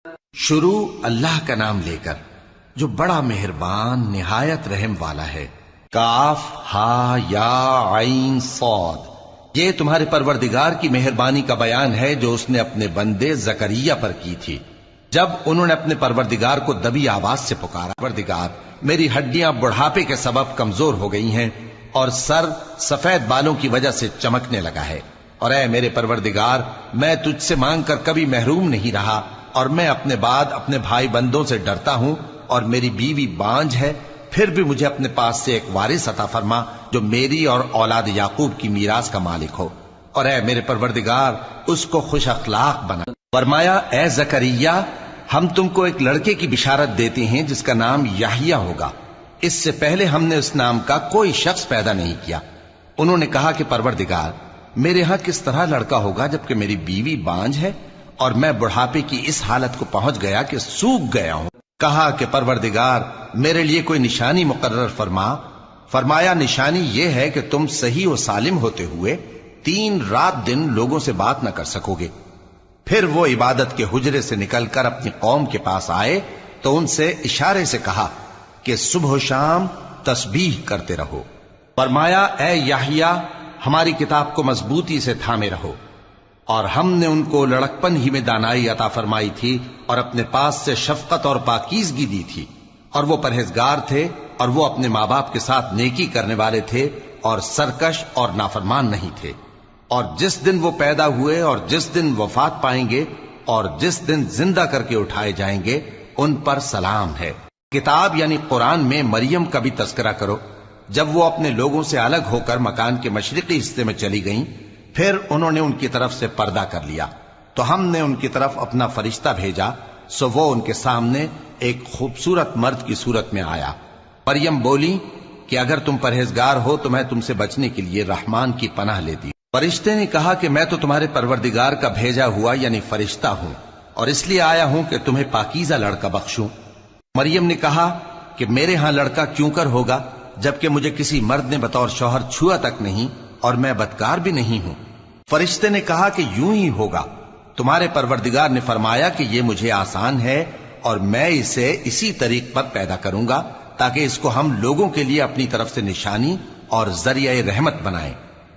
شروع اللہ کا نام لے کر جو بڑا مہربان نہایت رحم والا ہے۔ کاف ہا یا عین صاد، یہ تمہارے پروردگار کی مہربانی کا بیان ہے جو اس نے اپنے بندے زکریہ پر کی تھی جب انہوں نے اپنے پروردگار کو دبی آواز سے پکارا، پروردگار میری ہڈیاں بڑھاپے کے سبب کمزور ہو گئی ہیں اور سر سفید بالوں کی وجہ سے چمکنے لگا ہے، اور اے میرے پروردگار میں تجھ سے مانگ کر کبھی محروم نہیں رہا، اور میں اپنے بعد اپنے بھائی بندوں سے ڈرتا ہوں، اور میری بیوی بانجھ ہے، پھر بھی مجھے اپنے پاس سے ایک وارث عطا فرما جو میری اور اولاد یعقوب کی میراث کا مالک ہو، اور اے میرے پروردگار اس کو خوش اخلاق بنا۔ فرمایا اے زکریا ہم تم کو ایک لڑکے کی بشارت دیتے ہیں جس کا نام یحییٰ ہوگا، اس سے پہلے ہم نے اس نام کا کوئی شخص پیدا نہیں کیا۔ انہوں نے کہا کہ پروردگار میرے ہاں کس طرح لڑکا ہوگا جبکہ میری بیوی بانجھ ہے اور میں بڑھاپے کی اس حالت کو پہنچ گیا کہ سوکھ گیا ہوں۔ کہا کہ پروردگار میرے لیے کوئی نشانی مقرر فرما۔ فرمایا نشانی یہ ہے کہ تم صحیح و سالم ہوتے ہوئے 3 رات دن لوگوں سے بات نہ کر سکو گے۔ پھر وہ عبادت کے حجرے سے نکل کر اپنی قوم کے پاس آئے تو ان سے اشارے سے کہا کہ صبح و شام تسبیح کرتے رہو۔ فرمایا اے یحییٰ ہماری کتاب کو مضبوطی سے تھامے رہو، اور ہم نے ان کو لڑکپن ہی میں دانائی عطا فرمائی تھی اور اپنے پاس سے شفقت اور پاکیزگی دی تھی، اور وہ پرہیزگار تھے اور وہ اپنے ماں باپ کے ساتھ نیکی کرنے والے تھے اور سرکش اور نافرمان نہیں تھے۔ اور جس دن وہ پیدا ہوئے اور جس دن وفات پائیں گے اور جس دن زندہ کر کے اٹھائے جائیں گے ان پر سلام ہے۔ کتاب یعنی قرآن میں مریم کا بھی تذکرہ کرو جب وہ اپنے لوگوں سے الگ ہو کر مکان کے مشرقی حصے میں چلی گئیں، پھر انہوں نے ان کی طرف سے پردہ کر لیا تو ہم نے ان کی طرف اپنا فرشتہ بھیجا، سو وہ ان کے سامنے ایک خوبصورت مرد کی صورت میں آیا۔ مریم بولی کہ اگر تم پرہیزگار ہو تو میں تم سے بچنے کے لیے رحمان کی پناہ لیتی ہوں۔ فرشتے نے کہا کہ میں تو تمہارے پروردگار کا بھیجا ہوا یعنی فرشتہ ہوں، اور اس لیے آیا ہوں کہ تمہیں پاکیزہ لڑکا بخشوں۔ مریم نے کہا کہ میرے ہاں لڑکا کیوں کر ہوگا جبکہ مجھے کسی مرد نے بطور شوہر چھوا تک نہیں اور میں بدکار بھی نہیں ہوں۔ فرشتے نے کہا کہ یوں ہی ہوگا، تمہارے پروردگار نے فرمایا کہ یہ مجھے آسان ہے اور میں اسے اسی طریق پر پیدا کروں گا تاکہ اس کو ہم لوگوں کے لیے اپنی طرف سے نشانی اور ذریعہ رحمت بنائیں،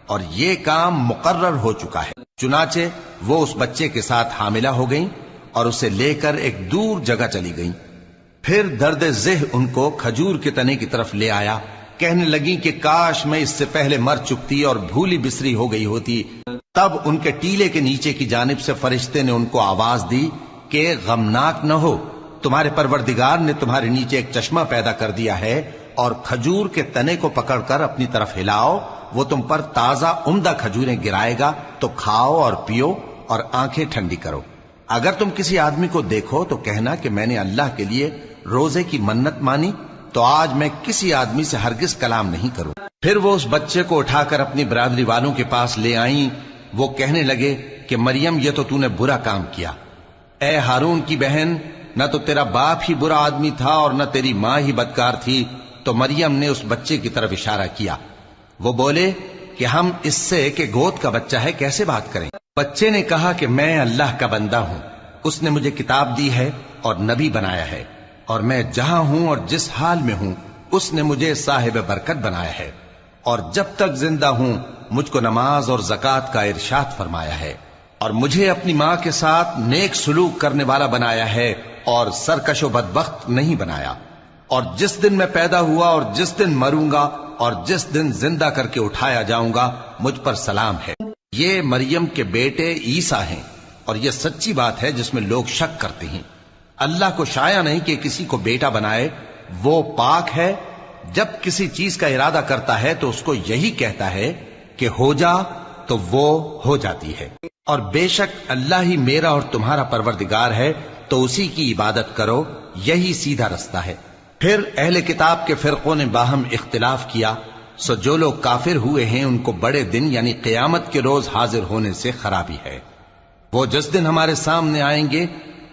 اور یہ کام مقرر ہو چکا ہے۔ چنانچہ وہ اس بچے کے ساتھ حاملہ ہو گئیں اور اسے لے کر ایک دور جگہ چلی گئیں۔ پھر درد ذہ ان کو کھجور کے تنے کی طرف لے آیا، کہنے لگی کہ کاش میں اس سے پہلے مر چکتی اور بھولی بسری ہو گئی ہوتی۔ تب ان کے ٹیلے کے نیچے کی جانب سے فرشتے نے ان کو آواز دی کہ غمناک نہ ہو، تمہارے پروردگار نے تمہارے نیچے ایک چشمہ پیدا کر دیا ہے، اور کھجور کے تنے کو پکڑ کر اپنی طرف ہلاؤ، وہ تم پر تازہ عمدہ کھجوریں گرائے گا، تو کھاؤ اور پیو اور آنکھیں ٹھنڈی کرو۔ اگر تم کسی آدمی کو دیکھو تو کہنا کہ میں نے اللہ کے لیے روزے کی منت مانی، تو آج میں کسی آدمی سے ہرگز کلام نہیں کروں۔ پھر وہ اس بچے کو اٹھا کر اپنی برادری والوں کے پاس لے آئیں۔ وہ کہنے لگے کہ مریم یہ تو نے برا کام کیا، اے ہارون کی بہن، نہ تو تیرا باپ ہی برا آدمی تھا اور نہ تیری ماں ہی بدکار تھی۔ تو مریم نے اس بچے کی طرف اشارہ کیا۔ وہ بولے کہ ہم اس سے کہ گود کا بچہ ہے کیسے بات کریں؟ بچے نے کہا کہ میں اللہ کا بندہ ہوں، اس نے مجھے کتاب دی ہے اور نبی بنایا ہے، اور میں جہاں ہوں اور جس حال میں ہوں اس نے مجھے صاحب برکت بنایا ہے، اور جب تک زندہ ہوں مجھ کو نماز اور زکوٰۃ کا ارشاد فرمایا ہے، اور مجھے اپنی ماں کے ساتھ نیک سلوک کرنے والا بنایا ہے اور سرکش و بدبخت نہیں بنایا، اور جس دن میں پیدا ہوا اور جس دن مروں گا اور جس دن زندہ کر کے اٹھایا جاؤں گا مجھ پر سلام ہے۔ یہ مریم کے بیٹے عیسیٰ ہیں، اور یہ سچی بات ہے جس میں لوگ شک کرتے ہیں۔ اللہ کو شایع نہیں کہ کسی کو بیٹا بنائے، وہ پاک ہے، جب کسی چیز کا ارادہ کرتا ہے تو اس کو یہی کہتا ہے کہ ہو جا تو وہ ہو جاتی ہے۔ اور بے شک اللہ ہی میرا اور تمہارا پروردگار ہے، تو اسی کی عبادت کرو، یہی سیدھا رستہ ہے۔ پھر اہل کتاب کے فرقوں نے باہم اختلاف کیا، سو جو لوگ کافر ہوئے ہیں ان کو بڑے دن یعنی قیامت کے روز حاضر ہونے سے خرابی ہے۔ وہ جس دن ہمارے سامنے آئیں گے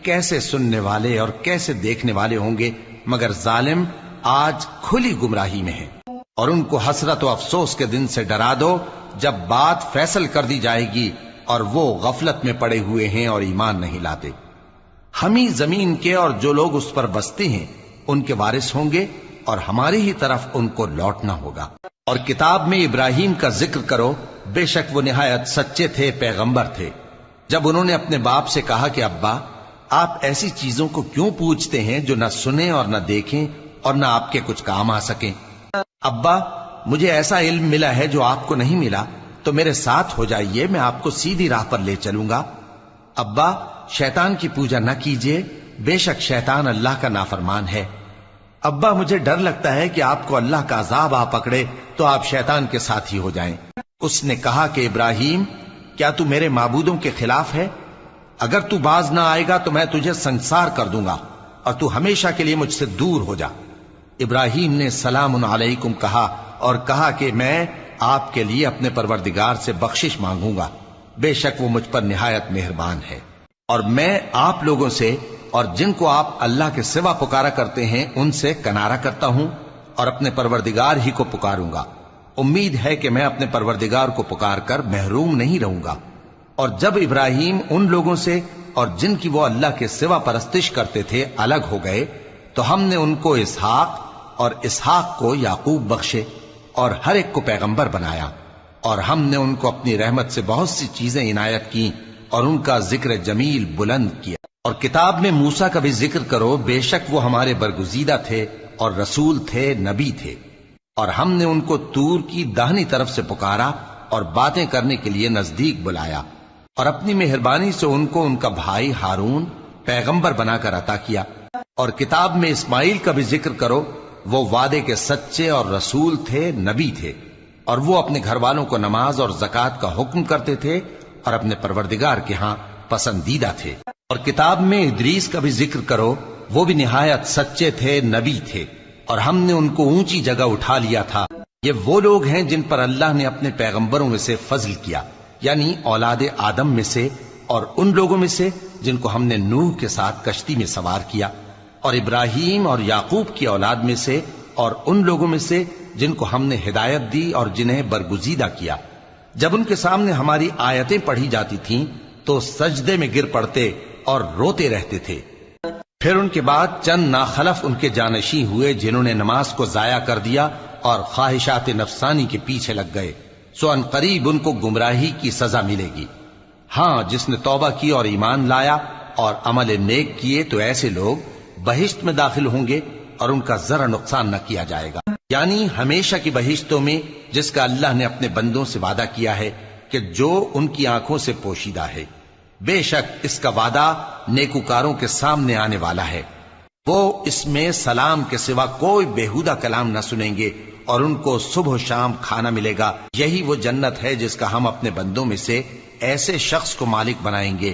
کیسے سننے والے اور کیسے دیکھنے والے ہوں گے، مگر ظالم آج کھلی گمراہی میں ہیں۔ اور ان کو حسرت و افسوس کے دن سے ڈرا دو جب بات فیصل کر دی جائے گی اور وہ غفلت میں پڑے ہوئے ہیں اور ایمان نہیں لاتے۔ ہم ہی زمین کے اور جو لوگ اس پر بستے ہیں ان کے وارث ہوں گے اور ہماری ہی طرف ان کو لوٹنا ہوگا۔ اور کتاب میں ابراہیم کا ذکر کرو، بے شک وہ نہایت سچے تھے، پیغمبر تھے۔ جب انہوں نے اپنے باپ سے کہا کہ ابا، آپ ایسی چیزوں کو کیوں پوچھتے ہیں جو نہ سنیں اور نہ دیکھیں اور نہ آپ کے کچھ کام آ سکیں؟ ابا، مجھے ایسا علم ملا ہے جو آپ کو نہیں ملا، تو میرے ساتھ ہو جائیے، میں آپ کو سیدھی راہ پر لے چلوں گا۔ ابا، شیطان کی پوجا نہ کیجیے، بے شک شیطان اللہ کا نافرمان ہے۔ ابا، مجھے ڈر لگتا ہے کہ آپ کو اللہ کا عذاب آ پکڑے تو آپ شیطان کے ساتھی ہو جائیں۔ اس نے کہا کہ ابراہیم، کیا تو میرے معبودوں کے خلاف ہے؟ اگر تو باز نہ آئے گا تو میں تجھے سنسار کر دوں گا اور تو ہمیشہ کے لیے مجھ سے دور ہو جا۔ ابراہیم نے سلام علیکم کہا اور کہا کہ میں آپ کے لیے اپنے پروردگار سے بخشش مانگوں گا، بے شک وہ مجھ پر نہایت مہربان ہے۔ اور میں آپ لوگوں سے اور جن کو آپ اللہ کے سوا پکارا کرتے ہیں ان سے کنارہ کرتا ہوں اور اپنے پروردگار ہی کو پکاروں گا۔ امید ہے کہ میں اپنے پروردگار کو پکار کر محروم نہیں رہوں گا۔ اور جب ابراہیم ان لوگوں سے اور جن کی وہ اللہ کے سوا پرستش کرتے تھے الگ ہو گئے تو ہم نے ان کو اسحاق اور اسحاق کو یعقوب بخشے اور ہر ایک کو پیغمبر بنایا، اور ہم نے ان کو اپنی رحمت سے بہت سی چیزیں عنایت کی اور ان کا ذکر جمیل بلند کیا۔ اور کتاب میں موسیٰ کا بھی ذکر کرو، بے شک وہ ہمارے برگزیدہ تھے اور رسول تھے، نبی تھے، اور ہم نے ان کو طور کی داہنی طرف سے پکارا اور باتیں کرنے کے لیے نزدیک بلایا، اور اپنی مہربانی سے ان کو ان کا بھائی ہارون پیغمبر بنا کر عطا کیا۔ اور کتاب میں اسماعیل کا بھی ذکر کرو، وہ وعدے کے سچے اور رسول تھے، نبی تھے، اور وہ اپنے گھر والوں کو نماز اور زکوٰۃ کا حکم کرتے تھے اور اپنے پروردگار کے ہاں پسندیدہ تھے۔ اور کتاب میں ادریس کا بھی ذکر کرو، وہ بھی نہایت سچے تھے، نبی تھے، اور ہم نے ان کو اونچی جگہ اٹھا لیا تھا۔ یہ وہ لوگ ہیں جن پر اللہ نے اپنے پیغمبروں میں سے فضل کیا، یعنی اولاد آدم میں سے، اور ان لوگوں میں سے جن کو ہم نے نوح کے ساتھ کشتی میں سوار کیا، اور ابراہیم اور یعقوب کی اولاد میں سے، اور ان لوگوں میں سے جن کو ہم نے ہدایت دی اور جنہیں برگزیدہ کیا۔ جب ان کے سامنے ہماری آیتیں پڑھی جاتی تھیں تو سجدے میں گر پڑتے اور روتے رہتے تھے۔ پھر ان کے بعد چند ناخلف ان کے جانشین ہوئے جنہوں نے نماز کو ضائع کر دیا اور خواہشات نفسانی کے پیچھے لگ گئے، سو ان قریب ان کو گمراہی کی سزا ملے گی۔ ہاں، جس نے توبہ کی اور ایمان لایا اور عمل نیک کیے تو ایسے لوگ بہشت میں داخل ہوں گے اور ان کا ذرا نقصان نہ کیا جائے گا، یعنی ہمیشہ کی بہشتوں میں جس کا اللہ نے اپنے بندوں سے وعدہ کیا ہے کہ جو ان کی آنکھوں سے پوشیدہ ہے۔ بے شک اس کا وعدہ نیکوکاروں کے سامنے آنے والا ہے، وہ اس میں سلام کے سوا کوئی بیہودہ کلام نہ سنیں گے اور ان کو صبح و شام کھانا ملے گا۔ یہی وہ جنت ہے جس کا ہم اپنے بندوں میں سے ایسے شخص کو مالک بنائیں گے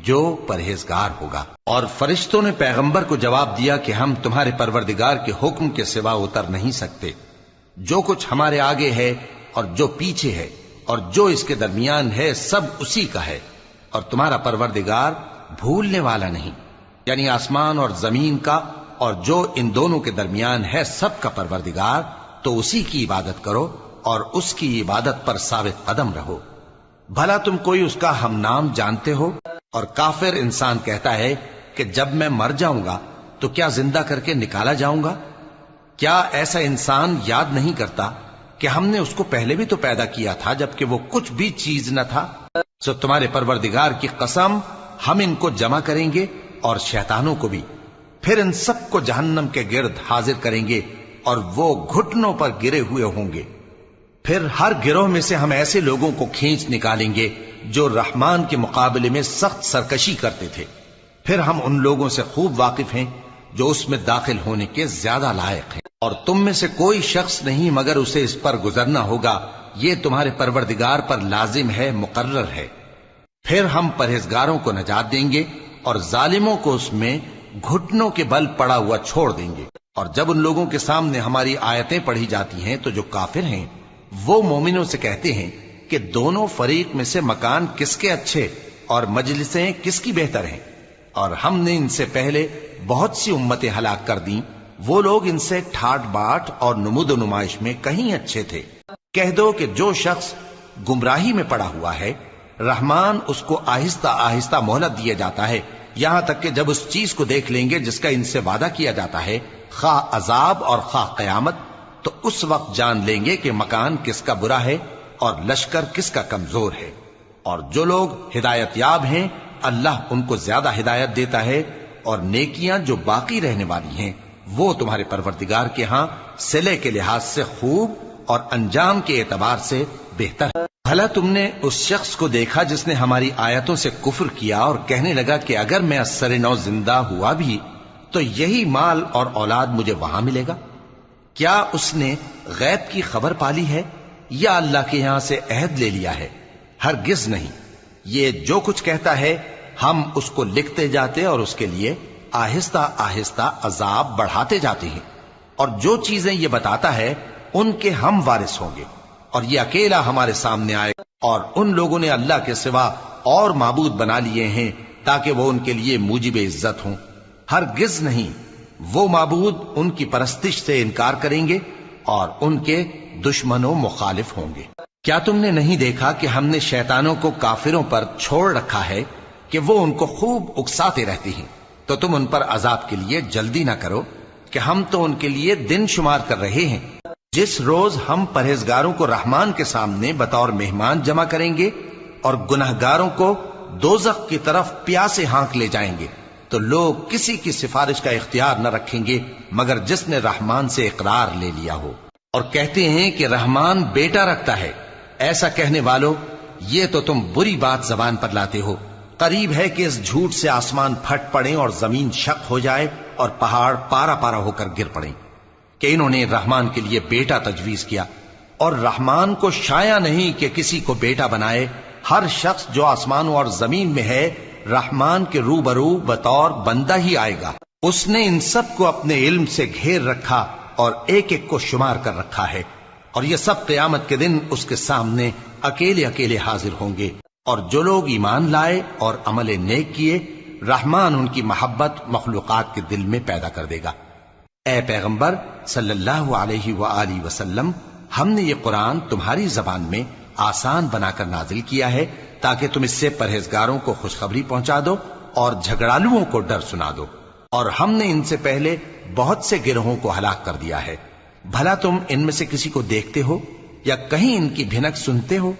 جو پرہیزگار ہوگا۔ اور فرشتوں نے پیغمبر کو جواب دیا کہ ہم تمہارے پروردگار کے حکم کے سوا اتر نہیں سکتے، جو کچھ ہمارے آگے ہے اور جو پیچھے ہے اور جو اس کے درمیان ہے سب اسی کا ہے، اور تمہارا پروردگار بھولنے والا نہیں، یعنی آسمان اور زمین کا اور جو ان دونوں کے درمیان ہے سب کا پروردگار، تو اسی کی عبادت کرو اور اس کی عبادت پر ثابت قدم رہو۔ بھلا تم کوئی اس کا ہم نام جانتے ہو؟ اور کافر انسان کہتا ہے کہ جب میں مر جاؤں گا تو کیا زندہ کر کے نکالا جاؤں گا؟ کیا ایسا انسان یاد نہیں کرتا کہ ہم نے اس کو پہلے بھی تو پیدا کیا تھا جبکہ وہ کچھ بھی چیز نہ تھا؟ سو تمہارے پروردگار کی قسم، ہم ان کو جمع کریں گے اور شیطانوں کو بھی، پھر ان سب کو جہنم کے گرد حاضر کریں گے اور وہ گھٹنوں پر گرے ہوئے ہوں گے۔ پھر ہر گروہ میں سے ہم ایسے لوگوں کو کھینچ نکالیں گے جو رحمان کے مقابلے میں سخت سرکشی کرتے تھے، پھر ہم ان لوگوں سے خوب واقف ہیں جو اس میں داخل ہونے کے زیادہ لائق ہیں، اور تم میں سے کوئی شخص نہیں مگر اسے اس پر گزرنا ہوگا، یہ تمہارے پروردگار پر لازم ہے، مقرر ہے۔ پھر ہم پرہیزگاروں کو نجات دیں گے اور ظالموں کو اس میں گھٹنوں کے بل پڑا ہوا چھوڑ دیں گے۔ اور جب ان لوگوں کے سامنے ہماری آیتیں پڑھی جاتی ہیں تو جو کافر ہیں وہ مومنوں سے کہتے ہیں کہ دونوں فریق میں سے مکان کس کے اچھے اور مجلسیں کس کی بہتر ہیں، اور ہم نے ان سے پہلے بہت سی امتیں ہلاک کر دیں، وہ لوگ ان سے ٹھاٹ باٹ اور نمود و نمائش میں کہیں اچھے تھے۔ کہہ دو کہ جو شخص گمراہی میں پڑا ہوا ہے، رحمان اس کو آہستہ آہستہ مہلت دیا جاتا ہے یہاں تک کہ جب اس چیز کو دیکھ لیں گے جس کا ان سے وعدہ کیا جاتا ہے، خواہ عذاب اور خواہ قیامت، تو اس وقت جان لیں گے کہ مکان کس کا برا ہے اور لشکر کس کا کمزور ہے۔ اور جو لوگ ہدایت یاب ہیں اللہ ان کو زیادہ ہدایت دیتا ہے، اور نیکیاں جو باقی رہنے والی ہیں وہ تمہارے پروردگار کے ہاں صلے کے لحاظ سے خوب اور انجام کے اعتبار سے بہتر ہے۔ بھلا تم نے اس شخص کو دیکھا جس نے ہماری آیتوں سے کفر کیا اور کہنے لگا کہ اگر میں اثر نو زندہ ہوا بھی تو یہی مال اور اولاد مجھے وہاں ملے گا؟ کیا اس نے غیب کی خبر پالی ہے یا اللہ کے یہاں سے عہد لے لیا ہے؟ ہرگز نہیں، یہ جو کچھ کہتا ہے ہم اس کو لکھتے جاتے اور اس کے لیے آہستہ آہستہ عذاب بڑھاتے جاتے ہیں، اور جو چیزیں یہ بتاتا ہے ان کے ہم وارث ہوں گے، اور یہ اکیلا ہمارے سامنے آئے گا۔ اور ان لوگوں نے اللہ کے سوا اور معبود بنا لیے ہیں تاکہ وہ ان کے لیے موجب عزت ہوں۔ ہرگز نہیں، وہ معبود ان کی پرستش سے انکار کریں گے اور ان کے دشمن و مخالف ہوں گے۔ کیا تم نے نہیں دیکھا کہ ہم نے شیطانوں کو کافروں پر چھوڑ رکھا ہے کہ وہ ان کو خوب اکساتے رہتے ہیں؟ تو تم ان پر عذاب کے لیے جلدی نہ کرو کہ ہم تو ان کے لیے دن شمار کر رہے ہیں۔ جس روز ہم پرہیزگاروں کو رحمان کے سامنے بطور مہمان جمع کریں گے اور گنہگاروں کو دوزخ کی طرف پیاسے ہانک لے جائیں گے، تو لوگ کسی کی سفارش کا اختیار نہ رکھیں گے مگر جس نے رحمان سے اقرار لے لیا ہو، اور کہتے ہیں کہ رحمان بیٹا رکھتا ہے۔ ایسا کہنے والوں، یہ تو تم بری بات زبان پر لاتے ہو۔ قریب ہے کہ اس جھوٹ سے آسمان پھٹ پڑیں اور زمین شق ہو جائے اور پہاڑ پارا پارا ہو کر گر پڑیں کہ انہوں نے رحمان کے لیے بیٹا تجویز کیا، اور رحمان کو شایع نہیں کہ کسی کو بیٹا بنائے۔ ہر شخص جو آسمانوں اور زمین میں ہے رحمان کے روبرو بطور بندہ ہی آئے گا۔ اس نے ان سب کو اپنے علم سے گھیر رکھا اور ایک ایک کو شمار کر رکھا ہے، اور یہ سب قیامت کے دن اس کے سامنے اکیلے اکیلے حاضر ہوں گے۔ اور جو لوگ ایمان لائے اور عمل نیک کیے، رحمان ان کی محبت مخلوقات کے دل میں پیدا کر دے گا۔ اے پیغمبر صلی اللہ علیہ وآلہ وسلم، ہم نے یہ قرآن تمہاری زبان میں آسان بنا کر نازل کیا ہے تاکہ تم اس سے پرہیزگاروں کو خوشخبری پہنچا دو اور جھگڑالوؤں کو ڈر سنا دو۔ اور ہم نے ان سے پہلے بہت سے گروہوں کو ہلاک کر دیا ہے، بھلا تم ان میں سے کسی کو دیکھتے ہو یا کہیں ان کی بھنک سنتے ہو؟